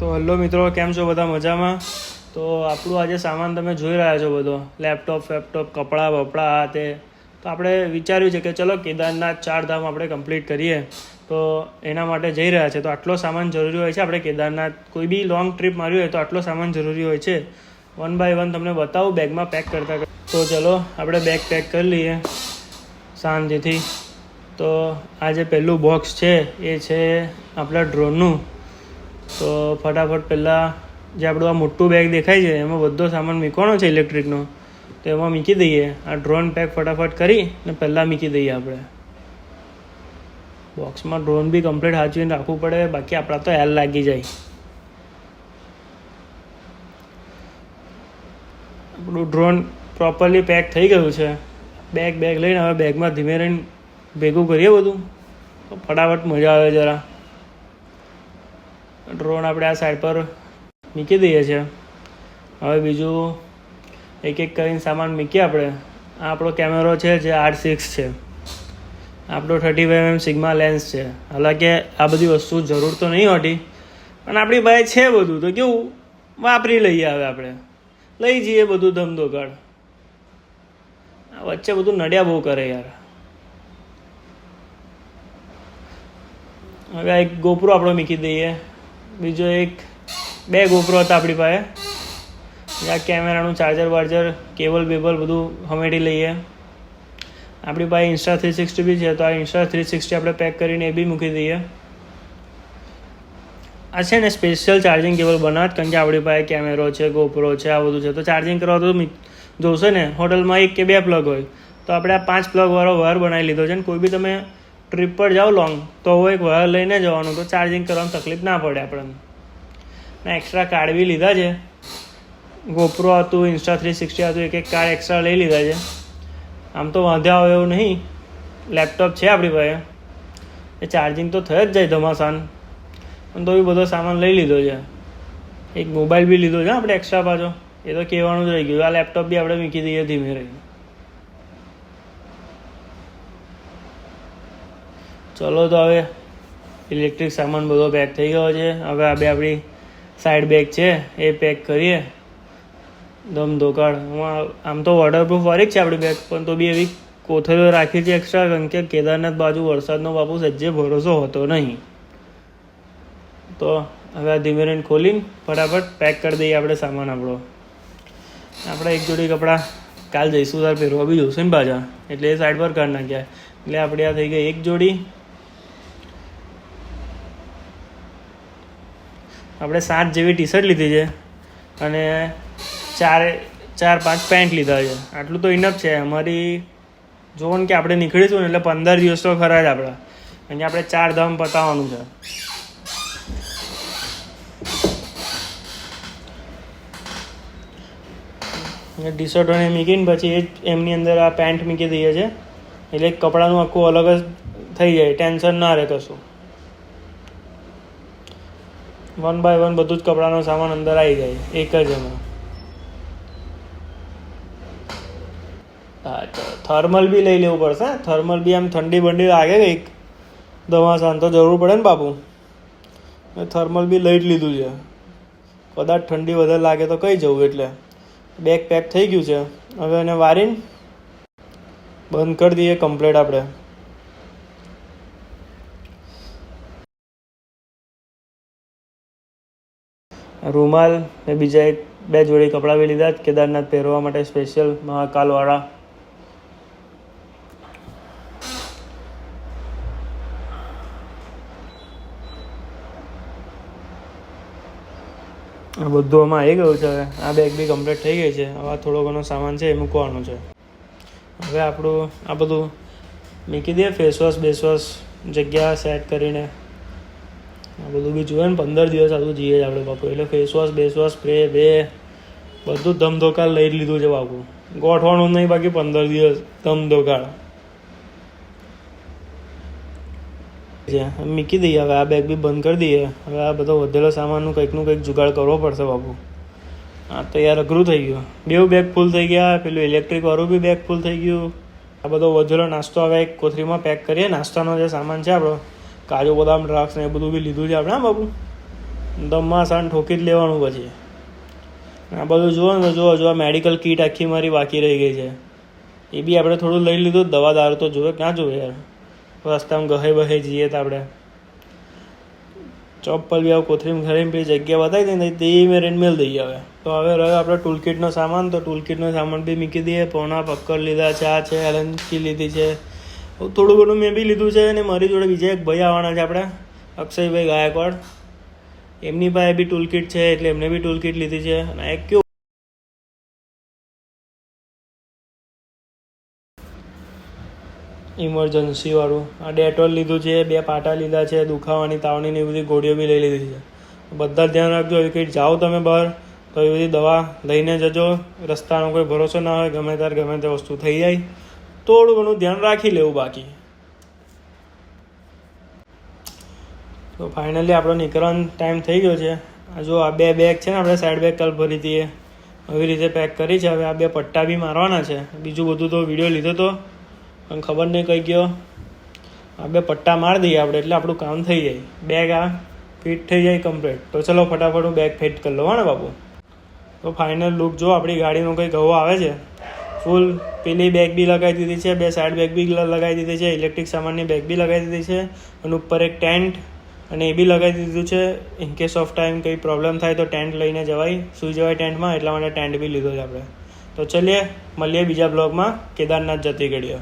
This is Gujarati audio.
તો હલો મિત્રો, કેમ છો બધા? મજામાં? તો આપણું આજે સામાન તમે જોઈ રહ્યા છો બધો, લેપટોપ કપડાં બપડા આ તે. તો આપણે વિચાર્યું છે કે ચલો કેદારનાથ 4 ધામ આપણે કમ્પ્લીટ કરીએ. તો એના માટે જઈ રહ્યા છે. તો આટલો સામાન જરૂરી હોય છે. આપણે કેદારનાથ કોઈ બી લોંગ ટ્રીપ માર્યું હોય તો આટલો સામાન જરૂરી હોય છે. 1 બાય 1 તમને બતાવું બેગમાં પેક કરતા. તો ચલો આપણે બેગ પેક કરી લઈએ શાંતિથી. તો આ જે પહેલું બોક્સ છે એ છે આપણા ડ્રોનનું. તો ફટાફટ પહેલાં જે આપણું આ મોટું બેગ દેખાય છે એમાં બધો સામાન મૂકવાનો છે ઇલેક્ટ્રિકનો, તો એમાં મૂકી દઈએ. આ ડ્રોન પેક ફટાફટ કરી ને પહેલાં મૂકી દઈએ. આપણે બોક્સમાં ડ્રોન બી કમ્પ્લીટ સાચવીને રાખવું પડે, બાકી આપણા તો હેલ લાગી જાય. આપણું ડ્રોન પ્રોપરલી પેક થઈ ગયું છે. બેગ લઈને હવે બેગમાં ધીમે રહીને ભેગું કરીએ બધું, તો ફટાફટ મજા આવે જરા. ડ્રોન આપણે આ સાઈડ પર મૂકી દઈએ છીએ. હવે બીજું એક કરીને સામાન મૂકીએ આપણે. આ આપણો કેમેરો છે જે R6 છે. આપણો 35mm સિગ્મા લેન્સ છે. હાલાંકि આ બધી વસ્તુ જરૂર તો નહીં હોતી, પણ આપણી પાસે છે બધું, તો કેવું વાપરી લઈએ. હવે આપણે લઈ જઈએ બધું ધમધોકાળ. વચ્ચે બધું નડ્યા બહુ કરે યાર. હવે એક ગોપરો આપણો મૂકી દઈએ. બીજો 2 ગોપરો હતા આપણી પાસે. આ કેમેરાનું ચાર્જર કેબલ બધું હમેટી લઈએ. આપણી પાસે ઇન્સ્ટા 360 બી છે, તો આ ઇન્સ્ટા 360 આપણે પેક કરીને એ બી મૂકી દઈએ. આ છે ને સ્પેશિયલ ચાર્જિંગ કેબલ બનાવત, કારણ કે આપણી પાસે કેમેરો છે, ગોપરો છે, આ બધું છે. તો ચાર્જિંગ કરવા તો જોશે ને. હોટલમાં 1 કે 2 પ્લગ હોય, તો આપણે આ 5 પ્લગવાળો વાયર બનાવી લીધો છે. ને કોઈ બી તમે ટ્રીપ પર જાઓ લોંગ, તો એક વાયર લઈને જવાનું, તો ચાર્જિંગ કરવાની તકલીફ ના પડે આપણને. ને એક્સ્ટ્રા કાર્ડ બી લીધા છે. ગોપરો હતું, ઇન્સ્ટા 360 હતું, એક કાર્ડ એક્સ્ટ્રા લઈ લીધા છે. આમ તો વાંધા આવે એવું નહીં. લેપટોપ છે આપણી પાસે, એ ચાર્જિંગ તો થઈ જ જાય ધમાસાન, પણ તો બી બધો સામાન લઈ લીધો છે. એક મોબાઈલ બી લીધો છે આપણે એક્સ્ટ્રા પાછો, એ તો કહેવાનું જ રહી ગયું. આ લેપટોપ બી આપણે મૂકી દઈએ ધીમે રહીને. ચલો તો હવે ઇલેક્ટ્રિક સામાન બધો પેક થઈ ગયો છે. હવે આ આપણી સાઈડ બેગ છે એ પેક કરીએ ધમધોકાળ. આમ તો વોટરપ્રૂફ વાળી જ છે આપણી બેગ, પણ તો બી એવી કોથળીઓ રાખી છે એક્સ્ટ્રા, કારણ કે કેદારનાથ બાજુ વરસાદનો બાપુ સજ્જે ભરોસો હોતો નહીં. તો હવે આ ધીમે રહીને ખોલીને ફટાફટ પેક કરી દઈએ આપણે સામાન આપણો. આપણે એક જોડી કપડાં કાલ જઈશું તાર પહેરવા બી જોશે ને પાછા, એટલે એ સાઈડ પર કરી નાખ્યા. એટલે આપણે આ થઈ ગઈ એક જોડી. આપણે 7 જેવી ટી-શર્ટ લીધી છે અને 4-5 પેન્ટ લીધા છે. આટલું તો ઇનફ છે અમારી. જોવો ને કે આપણે નીકળીશું ને એટલે 15 દિવસ તો ખરા જ આપણા, અને આપણે 4 ધામ પતાવવાનું છે. ટી-શર્ટોને મૂકીને પછી એ જ એમની અંદર આ પેન્ટ મૂકી દઈએ છીએ, એટલે કપડાનું આખું અલગ જ થઈ જાય, ટેન્શન ના રહે કશું. 1 બાય 1 બધું જ કપડાનો સામાન અંદર આવી જાય એક જ એમાં. હા, થર્મલ બી લઈ લેવું પડશે. થર્મલ બી આમ ઠંડી બંડી લાગે કંઈક ધમાસાન તો જરૂર પડે ને બાપુ. થર્મલ બી લઈ જ લીધું છે, કદાચ ઠંડી વધારે લાગે તો કઈ જવું. એટલે બેગ પેક થઈ ગયું છે. હવે એને વારીને બંધ કરી દઈએ કમ્પ્લીટ આપણે. રૂમાલ ને બીજા 2 જોડી કપડાં બી લીધા કેદારનાથ પહેરવા માટે સ્પેશિયલ મહાકાલવાળા. આ બધું આમાં આવી ગયું છે. હવે આ બેગ બી કમ્પ્લીટ થઈ ગઈ છે. હવે થોડો ઘણો સામાન છે એ મૂકવાનો છે. હવે આપણું આ બધું મૂકી દઈએ. ફેસવોશ બેસવોશ જગ્યા સેટ કરીને. આ બધું બી જોઈએ ને, 15 દિવસ આટલું જઈએ જ આપણે બાપુ. એટલે ફેસવોશ બેસવોશ સ્પ્રે બધું ધમધોકાળ લઈ જ લીધું છે બાપુ. ગોઠવાનું નહીં બાકી 15 દિવસ ધમધોકાળ મૂકી દઈએ. હવે આ બેગ બી બંધ કરી દઈએ. હવે આ બધો વધેલો સામાનનું કંઈકનું કંઈક જુગાડ કરવો પડશે બાપુ. આ તો યાર અઘરું થઈ ગયું. 2 બેગ ફૂલ થઈ ગયા, પેલું ઇલેક્ટ્રિક વાળું બી બેગ ફૂલ થઈ ગયું. આ બધો વધેલો નાસ્તો હવે એક કોથળીમાં પેક કરીએ. નાસ્તાનો જે સામાન છે આપણો, કાજુ બદામ દ્રાક્ષ ને એ બધું બી લીધું છે આપણે. હા બાપુ, ધમ્માસાન ઠોકી જ લેવાનું પછી. આ બધું જુઓ ને, જો આ મેડિકલ કીટ આખી મારી બાકી રહી ગઈ છે. એ બી આપણે થોડું લઈ લીધું. દવા દારૂ તો જોવે, ક્યાં જોવે યાર, રસ્તામાં ગહે બહે જઈએ તો આપણે. ચપ્પલ બી આવું કોથરીમ ઘરે પેલી જગ્યા બતાવી દઈએ તે મેં રેન મેલ દઈએ. હવે તો હવે રહ્યો આપણે ટૂલ કિટનો સામાન. તો ટૂલ કિટનો સામાન બી મૂકી દઈએ. પોણા પક્કડ લીધા છે, આ છે, એલનકી લીધી છે, થોડું ઘણું મેં બી લીધું છે. અને મારી જોડે બીજા એક ભાઈ આવવાના છે આપણે, અક્ષયભાઈ ગાયકવાડ. એમની પાસે બી ટૂલ કિટ છે એટલે એમને બી ટૂલ કિટ લીધી છે. અને એક કેવું ઇમરજન્સી વાળું આ ડેટોલ લીધું છે, 2 પાટા લીધા છે, દુખાવાની તાવની ને એ બધી ગોળીઓ બી લઈ લીધી છે. બધા ધ્યાન રાખજો. એવી કંઈ જાઓ તમે બહાર તો એ બધી દવા લઈને જજો. રસ્તાનો કોઈ ભરોસો ના હોય, ગમે ત્યારે ગમે તે વસ્તુ થઈ જાય. થોડું ઘણું ધ્યાન રાખી લેવું બાકી. તો ફાઇનલી આપણો નીકળવાનો ટાઈમ થઈ ગયો છે. આ જો આ 2 બેગ છે ને, આપણે સાઈડ બેગ કાલ ભરી હતી એવી રીતે પેક કરી છે. હવે આ 2 પટ્ટા બી મારવાના છે. બીજું બધું તો વિડીયો લીધો તો પણ ખબર નહીં કઈ ગયો. આ 2 પટ્ટા મારી દઈએ આપણે એટલે આપણું કામ થઈ જાય. બેગ આ ફિટ થઈ જાય કમ્પ્લીટ. તો ચલો ફટાફટ હું બેગ ફિટ કરી લઉં ને બાબુ. તો ફાઇનલ લુક જો આપણી ગાડીનો કંઈક હવો આવે છે. ફૂલ પેલી બેગ બી લગાવી દીધી છે, 2 સાઈડ બેગ બી લગાવી દીધી છે, ઇલેક્ટ્રિક સામાનની બેગ બી લગાવી દીધી છે, અને ઉપર એક ટેન્ટ અને એ બી લગાવી દીધું છે. ઇન કેસ ઓફ ટાઈમ કંઈ પ્રોબ્લેમ થાય તો ટેન્ટ લઈને જવાય, સૂઈ જવાય ટેન્ટમાં. એટલા માટે ટેન્ટ બી લીધો છે આપણે. તો ચલીએ મળીએ બીજા બ્લોગમાં કેદારનાથ જતી ઘડીએ.